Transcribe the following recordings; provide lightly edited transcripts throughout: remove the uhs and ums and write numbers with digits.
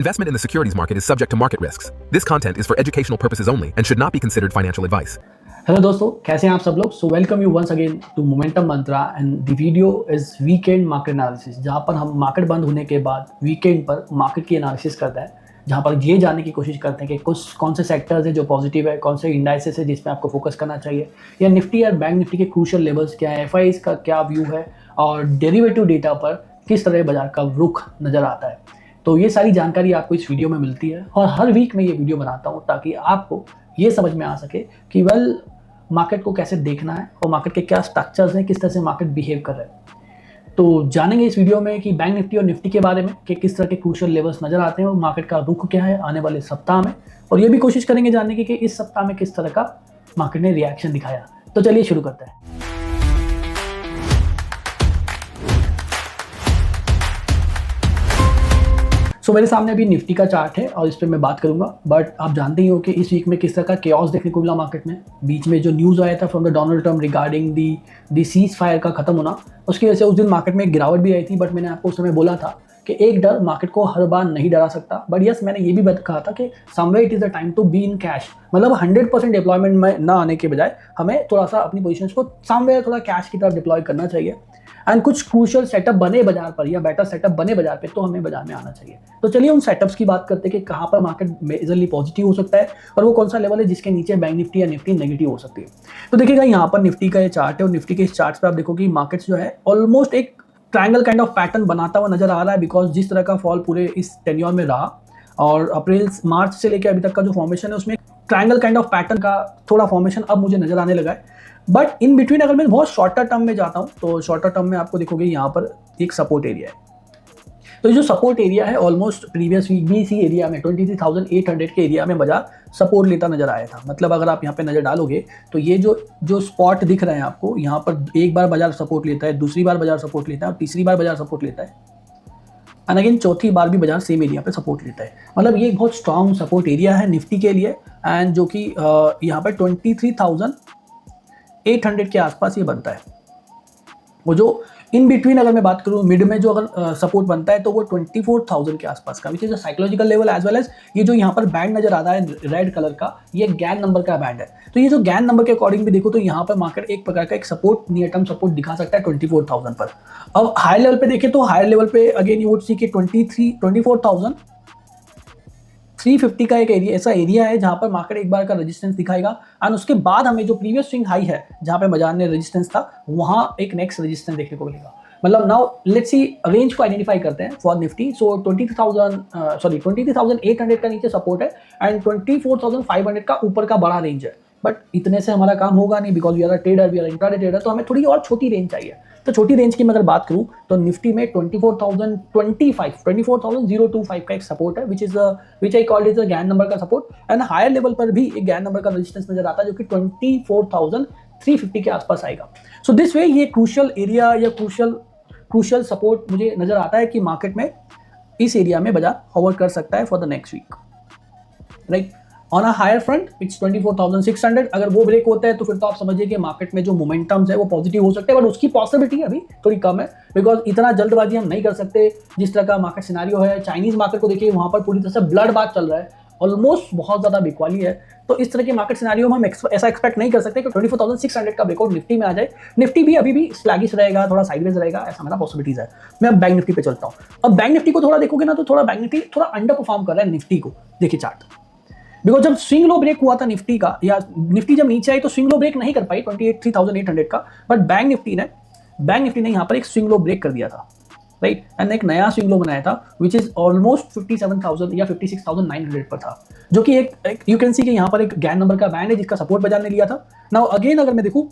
Investment in the securities market is subject to market risks. This content is for educational purposes only and should not be considered financial advice. Hello दोस्तों, कैसे हैं आप सब लोग। So welcome you once again to momentum mantra and the video is weekend market analysis, जहां पर हम market बंद होने के बाद वीकेंड पर मार्केट की एनालिसिस करते हैं, जहां पर ये जानने की कोशिश करते हैं कि कौन से सेक्टर्स हैं जो पॉजिटिव है, कौन से इंडाइसेस है जिसमें आपको फोकस करना चाहिए, या निफ्टी या बैंक निफ्टी के क्रूशियल लेवल्स क्या है, एफआईज का क्या व्यू है और डेरिवेटिव डेटा पर किस तरह बाजार का रुख नज़र आता है। तो ये सारी जानकारी आपको इस वीडियो में मिलती है और हर वीक में ये वीडियो बनाता हूँ ताकि आपको ये समझ में आ सके कि मार्केट को कैसे देखना है और मार्केट के क्या स्ट्रक्चर्स हैं, किस तरह से मार्केट बिहेव कर रहे हैं। तो जानेंगे इस वीडियो में कि बैंक निफ्टी और निफ्टी के बारे में कि किस तरह के क्रूशियल लेवल्स नज़र आते हैं और मार्केट का रुख क्या है आने वाले सप्ताह में, और ये भी कोशिश करेंगे जानने की कि इस सप्ताह में किस तरह का मार्केट ने रिएक्शन दिखाया। तो चलिए शुरू करते हैं। सो मेरे सामने अभी निफ्टी का चार्ट है और इस पर मैं बात करूंगा, बट आप जानते ही हो कि इस वीक में किस तरह का केओस देखने को मिला मार्केट में। बीच में जो न्यूज़ आया था from the Donald Trump regarding the cease fire का खत्म होना, उसकी वजह से उस दिन मार्केट में एक गिरावट भी आई थी। बट मैंने आपको उस समय बोला था कि एक डर मार्केट को हर बार नहीं डरा सकता, बट यस मैंने ये भी कहा था कि somewhere it is the time to be in cash. मतलब 100% डिप्लॉयमेंट में ना आने के बजाय हमें थोड़ा सा अपनी पोजीशंस को समवेयर थोड़ा कैश की तरफ डिप्लॉय करना चाहिए एंड कुछ क्रूशियल सेटअप बने बाजार पर या बेटर सेटअप बने बाजार पे तो हमें बाजार में आना चाहिए। तो चलिए उन सेटअप्स की बात करते हैं कि कहाँ पर मार्केट मेजरली पॉजिटिव हो सकता है और वो कौन सा लेवल है जिसके नीचे बैंक निफ्टी या निफ्टी नेगेटिव हो सकती है। तो देखिएगा यहाँ पर निफ्टी का ये चार्ट है और निफ्टी के इस चार्ट पे आप देखो कि मार्केट जो है ऑलमोस्ट एक ट्रायंगल काइंड ऑफ पैटर्न बनाता हुआ नजर आ रहा है, बिकॉज जिस तरह का फॉल पूरे इस टेन्योर में रहा और अप्रैल मार्च से लेकर अभी तक का जो फॉर्मेशन है उसमें ट्रायंगल काइंड ऑफ पैटर्न का थोड़ा फॉर्मेशन अब मुझे नजर आने लगा है। बट इन बिटवीन अगर मैं बहुत शॉर्टर टर्म में जाता हूं तो शॉर्टर टर्म में आपको देखोगे यहाँ पर एक सपोर्ट एरिया है। तो ये जो सपोर्ट एरिया है ऑलमोस्ट प्रीवियस वीक भी इसी एरिया में 23,800 के एरिया में बाजार सपोर्ट लेता नजर आया था। मतलब अगर आप यहाँ पे नजर डालोगे तो ये जो स्पॉट दिख रहे हैं आपको, यहाँ पर एक बार बाजार सपोर्ट लेता है, दूसरी बार बाजार सपोर्ट लेता है और तीसरी बार बाजार सपोर्ट लेता है एंड अगेन चौथी बार भी बाजार सेम एरिया पे सपोर्ट लेता है। मतलब ये एक बहुत स्ट्रॉन्ग सपोर्ट एरिया है निफ्टी के लिए एंड जो कि यहाँ पर 23,800 के आसपास ये बनता है। वो जो इन बिटवीन अगर मैं बात करूँ मिड में जो अगर सपोर्ट बनता है तो वो 24,000 के आसपास का, which is a psychological level as well as ये जो यहाँ पर बैंड नजर आता है रेड कलर का, ये गैन नंबर का बैंड है। तो ये जो गैन नंबर के अकॉर्डिंग भी देखो तो यहाँ पर मार्केट एक प्रकार का एक सपोर्ट नियर टर्म सपोर्ट दिखा सकता है 24,000 पर। अब हायर लेवल पे देखें तो हायर लेवल पे अगेन यू वुड सी कि 24,350 का एक एरिया ऐसा एरिया है जहां पर मार्केट एक बार का रेजिस्टेंस दिखाएगा एंड उसके बाद हमें जो प्रीवियस स्विंग हाई है जहां पे बाजार ने रेजिस्टेंस था वहां एक नेक्स्ट रेजिस्टेंस देखने को मिलेगा। मतलब नाउ लेट्स सी रेंज को आइडेंटिफाई करते हैं फॉर निफ्टी। सो 23,800 का नीचे सपोर्ट है एंड 24,500 का ऊपर का बड़ा रेंज है। बट इतने से हमारा काम होगा नहीं, because we are a trader, we are intraday trader, तो हमें थोड़ी और छोटी रेंज चाहिए। तो छोटी रेंज की मैं अगर बात करूं तो निफ्टी में 24,025 का एक सपोर्ट है which I called is a Gann number का सपोर्ट एंड हायर लेवल पर भी एक गैन नंबर का रेजिस्टेंस नजर आता है जो कि 24,350 के आसपास आएगा। सो दिस वे ये क्रूशियल एरिया या क्रूशियल सपोर्ट मुझे नजर आता है कि मार्केट में इस एरिया में बाजार होवर कर सकता है for the next week, right. On a higher front it's 24,600। अगर वो ब्रेक होता है तो फिर तो आप समझिए कि मार्केट में जो मोमेंटम्स है वो पॉजिटिव हो सकते हैं, बट उसकी पॉसिबिलिटी अभी थोड़ी कम है बिकॉज इतना जल्दबाजी हम नहीं कर सकते। जिस तरह का मार्केट सिनारियो है, चाइनीज मार्केट को देखिए वहां पर पूरी तरह से ब्लड बात चल रहा है, ऑलमोस्ट बहुत ज्यादा बिकवाली है। तो इस तरह के मार्केट सिनारियो में हम ऐसा एक्सपेक्ट नहीं कर सकते कि 24,600 का ब्रेकआउट निफ्टी में आ जाए। निफ्टी भी अभी भी स्लैगिश रहेगा, थोड़ा साइडवेज रहेगा, ऐसा मेरा पॉसिबिलिटीज है। मैं अब बैंक निफ्टी पे चलता हूँ। अब बैंक निफ्टी को थोड़ा देखोगे ना तो थोड़ा बैंक निफ्टी थोड़ा अंडर परफॉर्म कर रहा है निफ्टी को। देखिए चार्ट, बिकॉज जब स्विंग लो ब्रेक हुआ था निफ्टी का या निफ्टी जब नीचे आई तो स्विंग लो ब्रेक नहीं कर पाई 23,800 का, बट बैंक निफ्टी ने यहाँ पर एक स्विंग लो ब्रेक कर दिया था, राइट। एंड एक नया स्विंग लो बनाया था विच इज ऑलमोस्ट 57,000 या 56,900 पर था, जो कि एक यू कैन सी कि यहाँ पर एक गैन नंबर का बैंड है जिसका सपोर्ट बाजार ने लिया था। नाउ अगेन अगर मैं देखूँ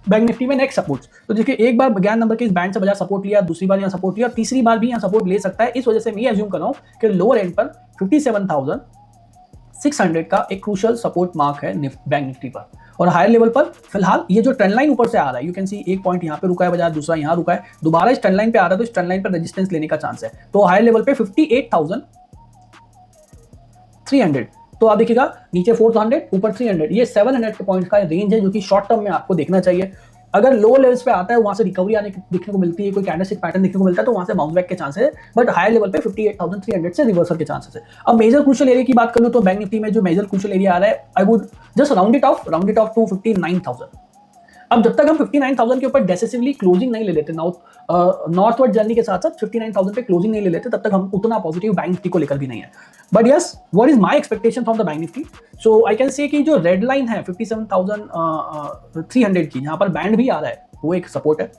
बैंक निफ्टी में नेक्स्ट सपोर्ट, तो देखिए एक बार गैन नंबर के इस बैंड से बाजार सपोर्ट लिया, दूसरी बार यहाँ सपोर्ट लिया, तीसरी बार भी यहाँ सपोर्ट ले सकता है। इस वजह से मैं एज्यूम कर रहा हूँ कि लोअर एंड पर 57,600 का एक क्रूशियल सपोर्ट मार्क है बैंक निफ्टी पर। और हायर लेवल पर फिलहाल ये जो ट्रेंड लाइन ऊपर से आ रहा है, यू कैन सी एक पॉइंट यहाँ पे रुका है बाजार, दूसरा यहाँ रुका है, दोबारा इस ट्रेंड लाइन पे आ रहा है तो इस ट्रेंड लाइन पर रेजिस्टेंस लेने का चांस है। तो हायर लेवल पे 58,300, तो आप देखिएगा नीचे 400 ऊपर 300, ये 700 के पॉइंट का रेंज है जो कि शॉर्ट टर्म में आपको देखना चाहिए। अगर लो लेवल्स पे आता है वहां से रिकवरी आने देखने को मिलती है, कोई कैंडलस्टिक पैटर्न देखने को मिलता है, तो वहां से बाउंस बैक के चांसेस है, बट हायर लेवल पे 58,300 से रिवर्सल के चांसेस है। अब मेजर क्रूशियल एरिया की बात करूं तो बैंक निफ्टी में जो मेजर क्रूशियल एरिया आ रहा है, I would just round it off to 59,000। अब जब तक हम 59,000 के ऊपर डेसिसिवली क्लोजिंग नहीं ले लेते, नॉर्थवर्ड जर्नी के साथ साथ 59,000 पे क्लोजिंग नहीं ले लेते, तब तक हम उतना पॉजिटिव बैंक निफ्टी को लेकर भी नहीं है। But yes, what is my expectation from the bank Nifty? So I can say कि जो रेड लाइन है 57,300 की, जहां पर बैंड भी आ रहा है, वो एक सपोर्ट है,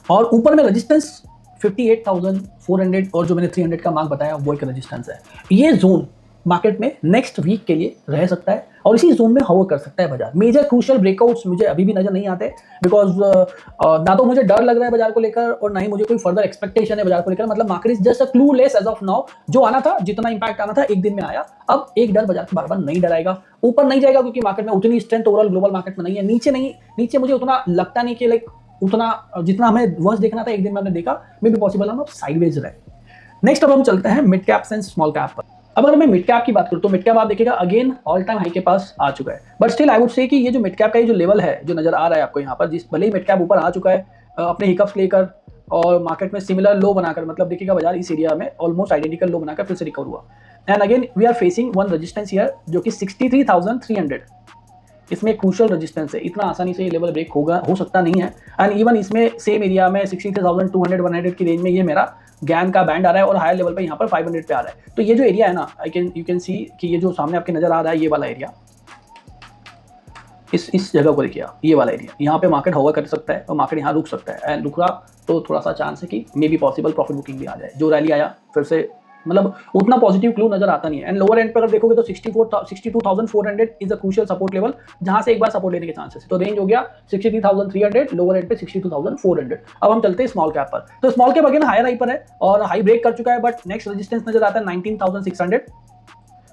और ऊपर में रेजिस्टेंस 58,400 और जो मैंने 300 का मार्क बताया वो एक रेजिस्टेंस है। ये जोन मार्केट में नेक्स्ट वीक के लिए रह सकता है और इसी जोन में होवर कर सकता है बाजार। मेजर क्रूशियल ब्रेकआउट्स मुझे अभी भी नजर नहीं आते, बिकॉज ना तो मुझे डर लग रहा है बाजार को लेकर और ना ही मुझे कोई फर्दर एक्सपेक्टेशन है बाजार को लेकर। मतलब market is just a clueless as of now. जो आना था, जितना इंपैक्ट आना था, एक दिन में आया। अब एक डर बाजार को बार बार नहीं डराएगा, ऊपर नहीं जाएगा क्योंकि मार्केट में उतनी स्ट्रेंथ ओवरऑल ग्लोबल मार्केट में नहीं है। नीचे मुझे उतना लगता नहीं कि लाइक उतना जितना हमें वर्स्ट देखना था एक दिन में हमने देखा, मे बी पॉसिबल हम अब साइडवेज रहे। नेक्स्ट अब हम चलते हैं mid caps and small cap पर। अब अगर मैं मिड कैप की बात करूं तो मिड कैप आप देखिएगा अगेन ऑल टाइम हाई के पास आ चुका है, but still I would say कि ये जो मिड कैप का ये जो लेवल है जो नजर आ रहा है आपको यहाँ पर, जिस भले ही मिड कैप ऊपर आ चुका है अपने हिकअप्स लेकर और मार्केट में सिमिलर लो बनाकर, मतलब देखिएगा बाजार इस एरिया में ऑलमोस्ट आइडेंटिकल लो बनाकर फिर से रिकवर हुआ। And again we are facing one resistance here जो कि 63,300, इसमें क्रूशियल रेजिस्टेंस है। इतना आसानी से ये लेवल ब्रेक हो सकता नहीं है। एंड इवन इसमें सेम एरिया में 63,200 100 की रेंज में ये मेरा गैन का बैंड आ रहा है और हायर लेवल पे यहाँ पर 500 पे आ रहा है। तो ये जो एरिया है ना, यू कैन सी कि ये जो सामने आपके नजर आ रहा है ये वाला एरिया, इस जगह को देखिए, ये वाला एरिया, यहाँ पे मार्केट होवर कर सकता है और मार्केट यहाँ रुक सकता है। एंड रुक रहा तो थोड़ा सा चांस है कि may be possible profit booking भी आ जाए। जो रैली आया फिर से मतलब उतना पॉजिटिव क्लू नजर आता नहीं है। एंड लोअर एंड पर अगर देखोगे तो 62,400 is a crucial support level, जहां से एक बार सपोर्ट लेने के चांसेस है। तो रेंज हो गया 63,300, लोअर एंड पे 62,400। अब हम चलते हैं स्मॉल कैप पर। तो small cap again higher high पर है और हाई ब्रेक कर चुका है, बट नेक्स्ट रेजिस्टेंस नजर आता है 19,600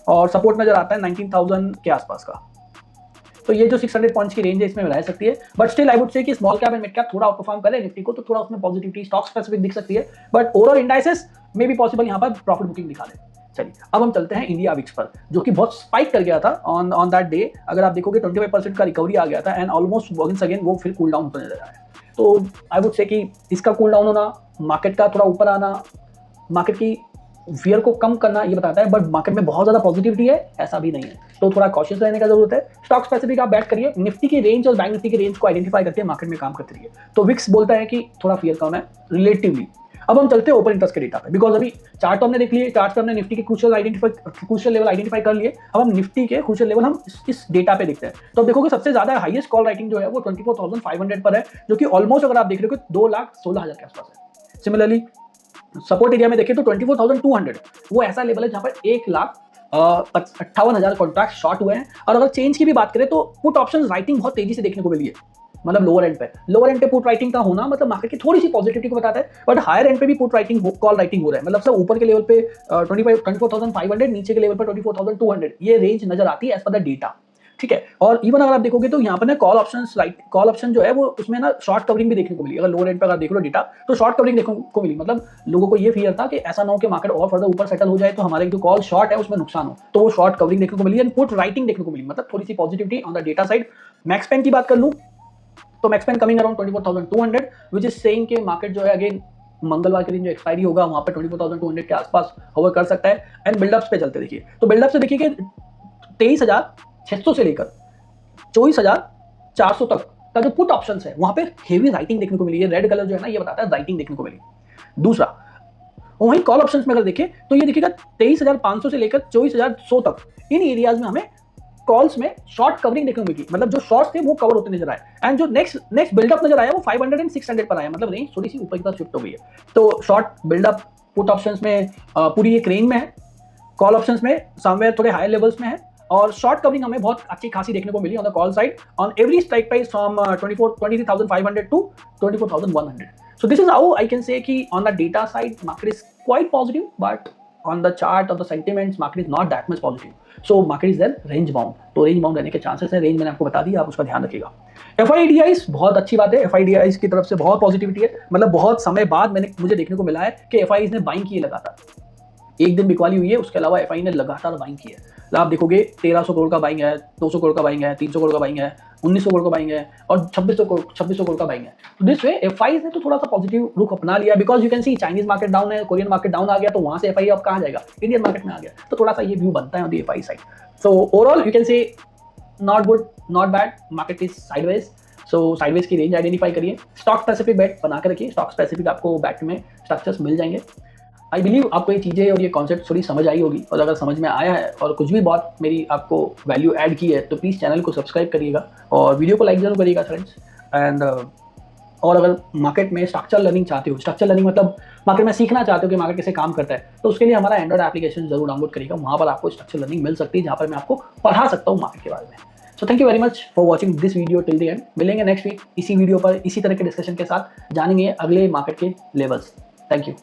और सपोर्ट नजर आता है 19,000 के आसपास का। तो ये जो 600 पॉइंट्स की रेंज है इसमें रह सकती है, but still I would say कि small cap and mid cap थोड़ा आउटपरफॉर्म करे निफ्टी को, तो थोड़ा उसमें पॉजिटिविटी स्टॉक स्पेसिफिक दिख सकती है, बट ओवरऑल इंडाइसेस में भी पॉसिबल यहाँ पर प्रॉफिट बुकिंग दिखा दे। चलिए अब हम चलते हैं इंडिया विक्स पर, जो कि बहुत स्पाइक कर गया था ऑन दैट डे। अगर आप देखोगे 25% का रिकवरी आ गया था एंड ऑलमोस्ट वंस अगेन वो फिर कूल डाउन होने लगा है। तो आई वुड से कि इसका कूल डाउन होना, मार्केट का थोड़ा ऊपर आना, मार्केट की फियर को कम करना ये बताता है, बट मार्केट में बहुत ज्यादा पॉजिटिविटी है ऐसा भी नहीं है, तो थोड़ा कॉशियस रहने का जरूरत है। स्टॉक स्पेसिफिक आप बैठ करिए, निफ्टी की रेंज और बैंक निफ्टी की रेंज को आइडेंटिफाई करके मार्केट में काम करते रहिए। तो विक्स बोलता है कि थोड़ा फियर कम है रिलेटिवली। अब हम चलते हैं ओपन इंटरेस्ट के डेटा पे, बिकॉज अभी चार्ट तो हमने देख लिए, चार्ट पे हमने निफ्टी के क्रूशियल लेवल आइडेंटिफाई कर लिए। अब हम निफ्टी के क्रूशियल लेवल हम इस डेटा पे देखते हैं। तो देखोगे सबसे ज्यादा हाईएस्ट कॉल राइटिंग जो है वो 24,500 पर है, जो कि ऑलमोस्ट अगर आप देख रहे हो 2,16,000 के आसपास है। सिमिलरली सपोर्ट एरिया में देखें तो 24,200 वो ऐसा लेवल है जहां पर 1,58,000 कॉन्ट्रैक्ट शॉर्ट हुए हैं। और अगर चेंज की भी बात करें तो पुट ऑप्शन राइटिंग बहुत तेजी से देखने को मिली है, मतलब लोअर एंड पे पुट राइटिंग का होना मतलब मार्केट की थोड़ी सी पॉजिटिविटी को बताता है, बट हायर एंड पे भी पुट राइटिंग कॉल राइटिंग हो रहा है। मतलब सब ऊपर के लेवल पे 24,500, नीचे के लेवल पर 24,200 ये रेंज नजर आती है एज पर द डेटा, ठीक है। और इवन अगर आप देखोगे तो यहाँ पर ना कॉल ऑप्शन जो है वो उसमें ना शॉर्ट कवरिंग भी देखने को मिली। अगर लोअर एंड पर अगर देख लो डेटा तो शॉर्ट कवरिंग देखने को मिली, मतलब लोगों को ये फियर था कि ऐसा ना हो कि मार्केट और फर्दर ऊपर सेटल हो जाए तो हमारे जो कॉल शॉर्ट है उसमें नुकसान हो, तो वो शॉर्ट कवरिंग देखने को मिली एंड पुट राइटिंग देखने को मिली, मतलब थोड़ी सी positivity on the data side. Max pain की बात कर लूँ तो max pain coming around 24,200 which is saying कि मार्केट जो है अगेन मंगलवार के दिन जो एक्सपायरी होगा वहां पे 24,200 के आसपास होवर कर सकता है। एंड बिल्डअप्स पे चलते देखिए, तो बिल्डअप से देखिए कि 23,600 से लेकर 24,400 तक का जो पुट ऑप्शन है वहां पे हेवी राइटिंग देखने को मिली है। रेड कलर जो है ना ये बताता है राइटिंग देखने को मिली। दूसरा वहीं कॉल ऑप्शंस में अगर देखें तो ये देखिएगा 23,500 से लेकर 24,100 तक इन एरियाज में हमें कॉल्स में शॉर्ट कवरिंग देखने को मिली, मतलब जो शॉर्ट्स थे वो कवर होते नजर आए। एंड जो नेक्स्ट बिल्डअप नजर आया वो 500 एंड 600 पर आया, मतलब रेंज थोड़ी सी ऊपर की तरफ शिफ्ट हो गई है। तो शॉर्ट बिल्डअप पुट ऑप्शंस में पूरी एक रेंज में है, कॉल ऑप्शंस में समवेयर थोड़े हायर लेवल्स में है, और शॉर्ट कवरिंग हमें बहुत अच्छी खासी देखने को मिली on the call side on every strike price from 23,500 to 24,100। So this is how I can say कि on the data side market is quite positive, but on the chart of the sentiments market is not that much positive, so market is then range bound, तो range bound रहने के chances है। Range मैंने आपको बता दिया, आप उसका ध्यान रखिएगा। FIDIs बहुत अच्छी बात है, FIDIs की तरफ से बहुत पॉजिटिविटी है, मतलब बहुत समय बाद मुझे देखने को मिला है कि FIDIs ने बाइंग किए लगातार। एक दिन बिकवाली हुई है, उसके अलावा एफआई ने लगातार बाइंग की है। मतलब आप देखोगे 1300 करोड़ का बाइंग है, 200 करोड़ का बाइंग है, 300 करोड़ का बाइंग है, 1900 करोड़ का बाइंग है और 2600 करोड़ का बाइंग है। तो दिस वे एफआई ने तो थोड़ा सा पॉजिटिव रुख अपना लिया, because you can see Chinese market down है, कोरियन मार्केट डाउन आ गया, तो वहां से एफआई अब कहाँ जाएगा, इंडियन मार्केट में आ गया। तो थोड़ा सा ये व्यू बनता है on the FI side. So overall you can say not good not bad, market is sideways. So sideways की रेंज आइडेंटिफाई करिए, स्टॉक स्पेसिफिक बेट बना के रखिए, स्टॉक स्पेसिफिक आपको बैट में स्ट्रक्चर्स मिल जाएंगे। आई बिलीव आपको ये चीज़ें और ये कॉन्सेप्ट थोड़ी समझ आई होगी, और अगर समझ में आया है और कुछ भी बहुत मेरी आपको वैल्यू ऐड की है तो प्लीज़ चैनल को सब्सक्राइब करिएगा और वीडियो को लाइक जरूर करिएगा फ्रेंड्स। एंड और अगर मार्केट में स्ट्रक्चर लर्निंग चाहते हो, स्ट्रक्चर लर्निंग मतलब मार्केट में सीखना चाहते हो कि मार्केट कैसे काम करता है, तो उसके लिए हमारा एंड्रॉइड एप्लीकेशन जरूर डाउनलोड करिएगा। वहाँ पर आपको स्ट्रक्चर लर्निंग मिल सकती है, जहाँ पर मैं आपको पढ़ा सकता हूँ मार्केट के बारे में। So thank you very much for watching this video till the end. मिलेंगे नेक्स्ट वीक इसी वीडियो पर इसी तरह के डिस्कशन के साथ, जानेंगे अगले मार्केट के लेवल्स। Thank you.